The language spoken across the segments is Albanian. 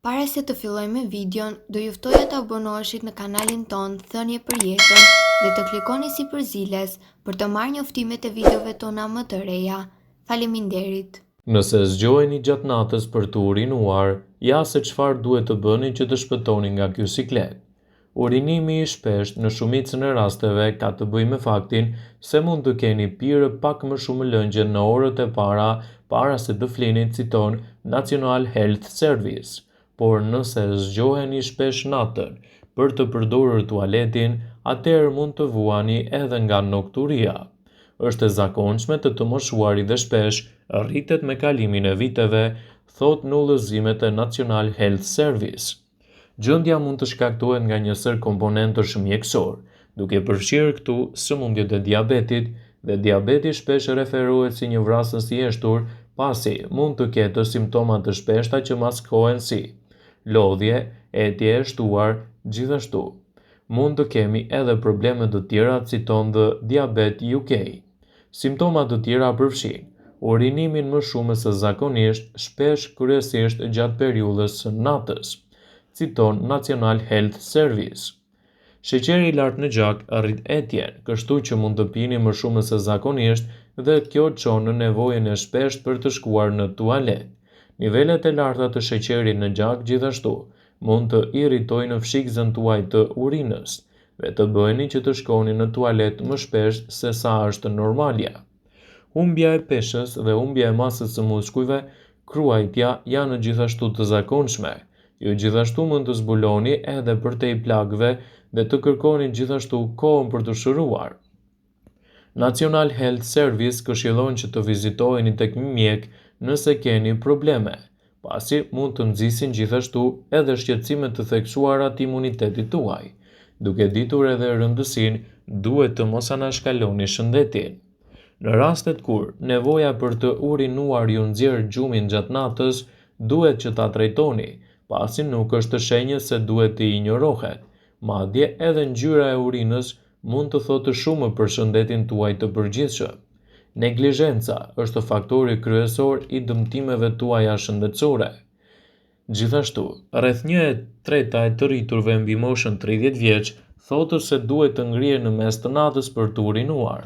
Para se të fillojmë me videon, do ju ftoja të abonoheshit në kanalin ton Thënie për Jetën dhe të klikoni si përziles për të marrë njoftimet e videove tona më të reja. Faleminderit. Nëse zgjoheni gjatë natës për të urinuar, ja se çfarë duhet të bëni që të shpëtoni nga ky siklet. Urinimi i shpesht në shumicën e rasteve ka të bëjë me faktin se mund të keni pirë pak më shumë lëngje në orët e para se të flini, citon National Health Service. Por nëse zgjoheni shpesh natën për të përdorur tualetin, atëherë mund të vuani edhe nga nokturia. Është e zakonshme të moshuarit dhe shpesh rritet me kalimin e viteve, thot në udhëzimet e National Health Service. Gjendja mund të shkaktohet nga një sër komponentësh mjekësor, duke përfshirë këtu sëmundjet e diabetit, dhe diabeti shpesh referohet si një vrasës i eshtur, pasi mund të ketë simptoma të shpeshta që maskohen si lodhje, etje e shtuar, gjithashtu. Mund të kemi edhe probleme të tjera, citon The Diabetes UK. Simptomat të tjera përfshin urinimin më shumë se zakonisht, shpesh kryesisht gjatë periudhës së natës, citon National Health Service. Sheqeri i lartë në gjak rrit etjen, kështu që mund të pini më shumë se zakonisht dhe kjo çon në nevojën e shpeshtë për të shkuar në tualet. Nivelet e larta të sheqerit në gjak gjithashtu mund të irritojnë fshikëzën tuaj të urinës dhe të bëheni që të shkoni në tualet më shpesh se sa është normalja. Humbja e peshës dhe humbja e masës së muskujve, kruajtja janë gjithashtu të zakonshme. Ju gjithashtu mund të zbuloni edhe përtej plagëve dhe të kërkoni gjithashtu kohën për të shëruar. National Health Service këshillon që të vizitojeni tek një mjek nëse keni probleme, pasi mund të nxisin gjithashtu edhe shqetësime të theksuara të imunitetit tuaj. Duke ditur edhe rëndësinë, duhet të mos anashkaloni shëndetin. Në rastet kur nevoja për të urinuar ju nxjerr gjumin gjatë natës, duhet që ta trajtoni, pasi nuk është shenjë se duhet të injorohet. Madje edhe ngjyra e urinës mund të thotë shumë për shëndetin tuaj të përgjithshëm. Neglizhenca është faktori kryesor i dëmtimeve tuaja shëndetësore. Gjithashtu, rreth 1/3 e të rriturve mbi moshën 30 vjeç thotë se duhet të ngrihen në mes të natës për të urinuar,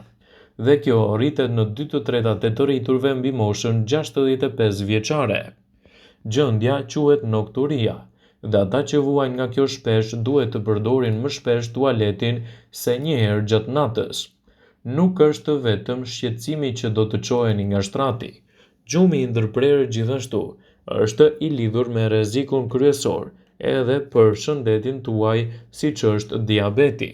dhe kjo rritet në 2/3 e të rriturve mbi moshën 65 vjeçare. Gjendja quhet nokturia, dhe ata që vuajnë nga kjo shpesh duhet të përdorin më shpesh tualetin se një herë gjatë natës. Nuk është vetëm shqetësimi që do të çoheni nga shtrati. Gjumi i ndërprerë gjithashtu është i lidhur me rrezikun kryesor edhe për shëndetin tuaj, siç është diabeti,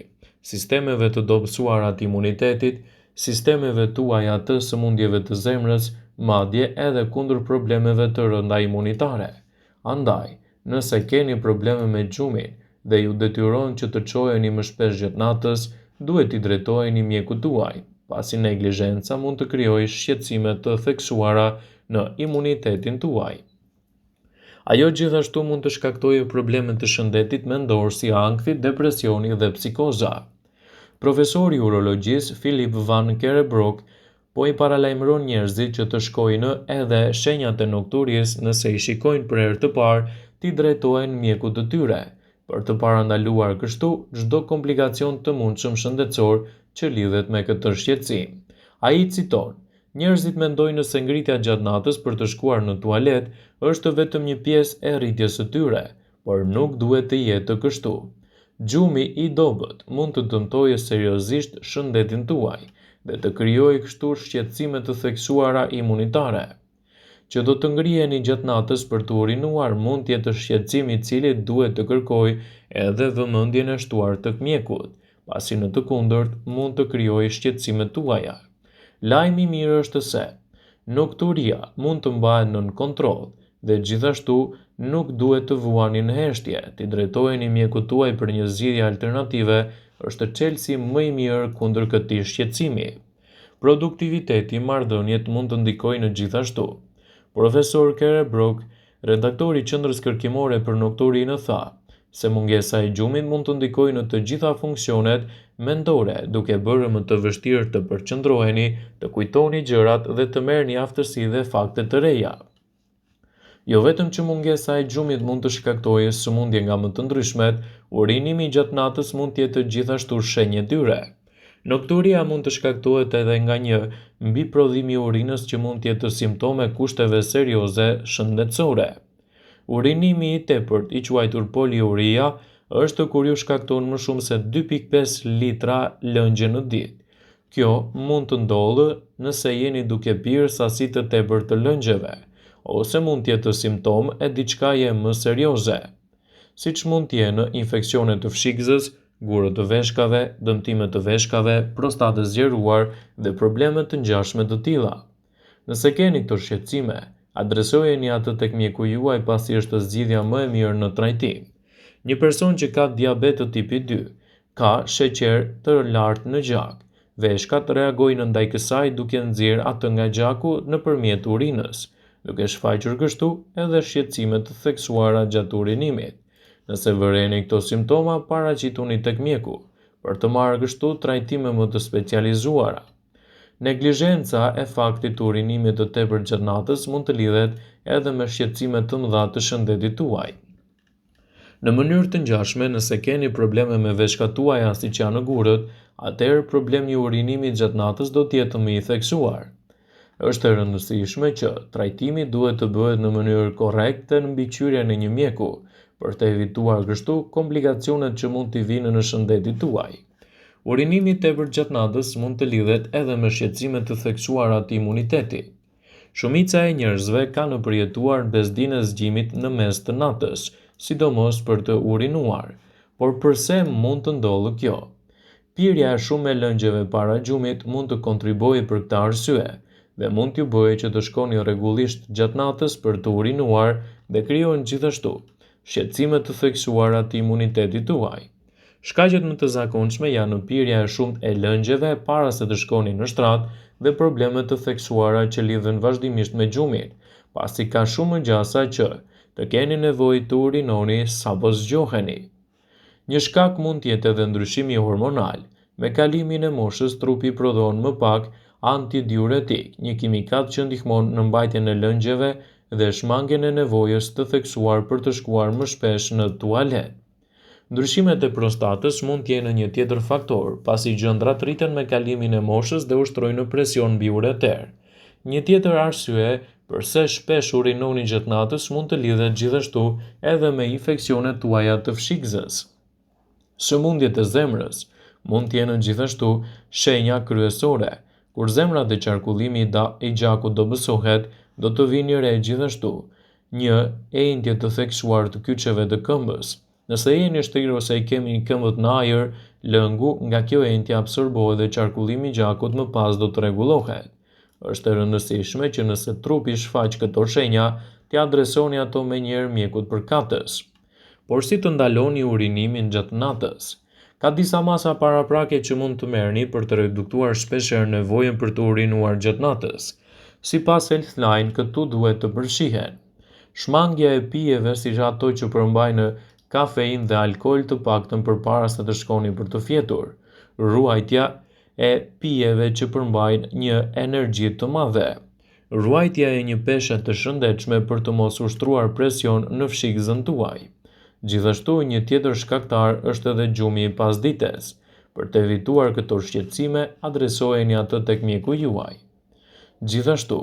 sistemeve të dobësuara të imunitetit, sistemeve tuaja të sëmundjeve të zemrës, madje edhe kundër problemeve të rënda imunitare. Andaj, nëse keni probleme me gjumin dhe ju detyron që të çoheni më shpesh gjatë natës, duhet i drejtoheni mjekut tuaj, pasi neglizhenca mund të krijojë shqetësime të theksuara në imunitetin tuaj. Ajo gjithashtu mund të shkaktojë probleme të shëndetit mendor si ankthi, depresioni dhe psikoza. Profesori i urologjisë Philip Van Kerebroek po i paralajmëron njerëzit që të shkojnë edhe shenjat e nokturisë nëse i shikojnë për herë të parë, t'i drejtohen mjekut të tyre, për të parandaluar kështu çdo komplikacion të mundshëm shëndetësor që lidhet me këtë shqetësim. Ai citon: "Njerëzit mendojnë se ngritja gjatë natës për të shkuar në tualet është vetëm një pjesë e rritjes së tyre, por nuk duhet të jetë kështu. Gjumi i dobët mund të dëmtojë seriozisht shëndetin tuaj dhe të krijojë kështu shqetësime të theksuara imunitare. Që do të ngriheni gjatë natës për të urinuar mund të jetë shqetësim i cili duhet të kërkojë edhe vëmendjen e shtuar tek mjekut, pasi në të kundërt mund të krijojë shqetësimet tuaja. Lajmi i mirë është se nokturia mund të mbahet nën kontroll dhe gjithashtu nuk duhet të vuani në heshtje. T'i drejtoheni mjekut tuaj për një zgjidhje alternative është çelësi më i mirë kundër këtij shqetësimi. Produktiviteti i marrëdhëniet mund të ndikojnë gjithashtu. Profesor Kerebroek, redaktori i Qendrës Kërkimore për Nokturinë, tha se mungesa e gjumit mund të ndikojë në të gjitha funksionet mendore, duke bërë më të vështirë të përqendroheni, të kujtoni gjërat dhe të merrni aftësi dhe fakte të reja. Jo vetëm që mungesa e gjumit mund të shkaktojë sëmundje nga më të ndryshmet, urinimi gjatë natës mund të jetë gjithashtu shenjë dyre. Nokturia mund të shkaktohet edhe nga një mbiprodhim i urinës që mund të jetë simptome kushteve serioze shëndetësore. Urinimi i tepërt, i quajtur poliuria, është kur ju shkakton më shumë se 2.5 litra lëngje në ditë. Kjo mund të ndodhë nëse jeni duke pirë sasi të tepërt të lëngjeve, ose mund të jetë simptom e diçkaje më serioze, siç mund të jenë infeksione të fshikëzës, gurë të veshkave, dëmtime të veshkave, prostatë zgjeruar dhe probleme të ngjashme të tilla. Nëse keni këto shqetësime, adresojeni atë tek mjeku juaj pasi është zgjidhja më e mirë në trajtim. Një person që ka diabet të tipi 2, ka sheqer të lartë në gjak. Veshkat reagojnë ndaj kësaj duke nxjerrë atë nga gjaku nëpërmjet urinës, duke shfaqur kështu edhe shqetësime të theksuara gjatë urinimit. Nëse vëreni këto simptoma, paraqituni tek mjeku, për të marrë kështu trajtime më të specializuara. Neglizhenca e faktit të urinimit të tepërt gjatë natës mund të lidhet edhe me shqetësime të mëdha të shëndetit tuaj. Në mënyrë të ngjashme, nëse keni probleme me veshkat tuaja siç janë gurët, atëherë problemi i urinimit gjatë natës do të jetë më i theksuar. Është e rëndësishme që trajtimi duhet të bëhet në mënyrë korrekte në mbikëqyrjen e një mjeku, për të evituar kështu komplikacionet që mund t'i vinë në shëndetin tuaj. Urinimi i tepërt gjatë natës mund të lidhet edhe me shqetësime të theksuara të imunitetit. Shumica e njerëzve ka në përjetuar bezdinë e zgjimit në mes të natës, sidomos për të urinuar. Por pse mund të ndodhë kjo? Pirja e shumë e lëngjeve para gjumit mund të kontribuojë për këtë arsye dhe mund t'ju bëjë që të shkoni rregullisht gjatë natës për të urinuar dhe krijohen gjithashtu shqetësime të theksuara të imunitetit tuaj. Shkaqet më të zakonshme janë pirja e shumtë e lëngjeve para se të shkoni në shtrat dhe problemet të theksuara që lidhen vazhdimisht me gjumin, pasi ka shumë gjasa që të keni nevojë të urinoni sapo zgjoheni. Një shkak mund të jetë edhe ndryshimi hormonal. Me kalimin e moshës, trupi prodhon më pak antidiuretik, një kimikat që ndihmon në mbajtjen e lëngjeve dhe shmangjen e nevojës të theksuar për të shkuar më shpesh në tualet. Ndryshimet e prostatës mund të jenë një tjetër faktor, pasi gjëndrat rriten me kalimin e moshës dhe ushtrojnë presion mbi ureter. Një tjetër arsye përse shpesh urinoni gjatë natës mund të lidhet gjithashtu edhe me infeksionet tuaja të fshikëzës. Sëmundjet e zemrës mund të jenë gjithashtu shenja kryesore. Kur zemra dhe qarkullimi i gjakut do mësohet, do të vinë re gjithashtu një enjtje të theksuar të kyçeve të këmbës. Nëse jeni shtrirë ose i kemi këmbët në ajër, lëngu nga kjo enjtje absorbohet dhe qarkullimi i gjakut më pas do të rregullohet. Është e rëndësishme që nëse trupi shfaq këto shenja, t'i adresoni ato menjëherë mjekut përkatës. Por si të ndaloni urinimin gjatë natës? Ka disa masa paraprake që mund të merrni për të reduktuar shpeshherë nevojën për të urinuar gjatë natës. Sipas Healthline, këtu duhet të përfshihen shmangja e pijeve, siç ato që përmbajnë kafeinë dhe alkool të paktën përpara se të shkoni për të fjetur, ruajtja e pijeve që përmbajnë një energji të madhe, ruajtja e një peshe të shëndetshme për të mos ushtruar presion në fshikëzën tuaj. Gjithashtu, një tjetër shkaktar është edhe gjumi i pasdites. Për të evituar këto shqetësime, adresojeni atë tek mjeku juaj. Gjithashtu,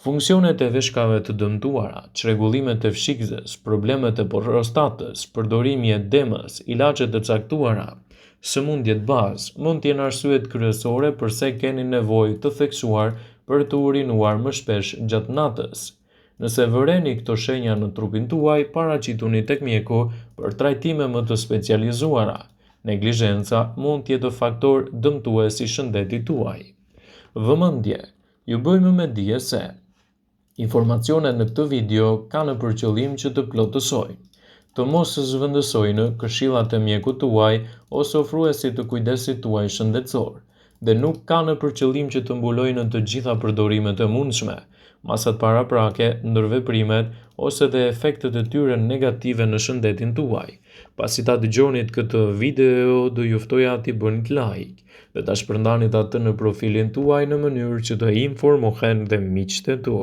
funksionet e veshkave të dëmtuara, çrregullimet e fshikëzës, problemet e prostatës, përdorimi i edemës, ilaçet të caktuara, sëmundjet bazë mund të jenë arsyet kryesore pse keni nevojë të theksuar për të urinuar më shpesh gjatë natës. Nëse vëreni këto shenja në trupin tuaj, paraqituni tek mjeku për trajtime më të specializuara. Neglizhenca mund të jetë faktor dëmtues i shëndetit tuaj. Vëmendje, ju bëjmë me dije se informacionet në këtë video kanë për qëllim që të plotësojnë, të mos zhvendësojnë këshillat e mjekut tuaj ose ofruesit të kujdesit tuaj shëndetësor, dhe nuk kanë për qëllim që të mbulojnë të gjitha përdorimet e mundshme, masat paraprake, ndërveprimet ose dhe efektet e tyre negative në shëndetin tuaj. Pasi ta dëgjonit këtë video, do ju ftoja t'i bënit like dhe ta shpërndanit atë në profilin tuaj në mënyrë që të informohen dhe miqtë tu.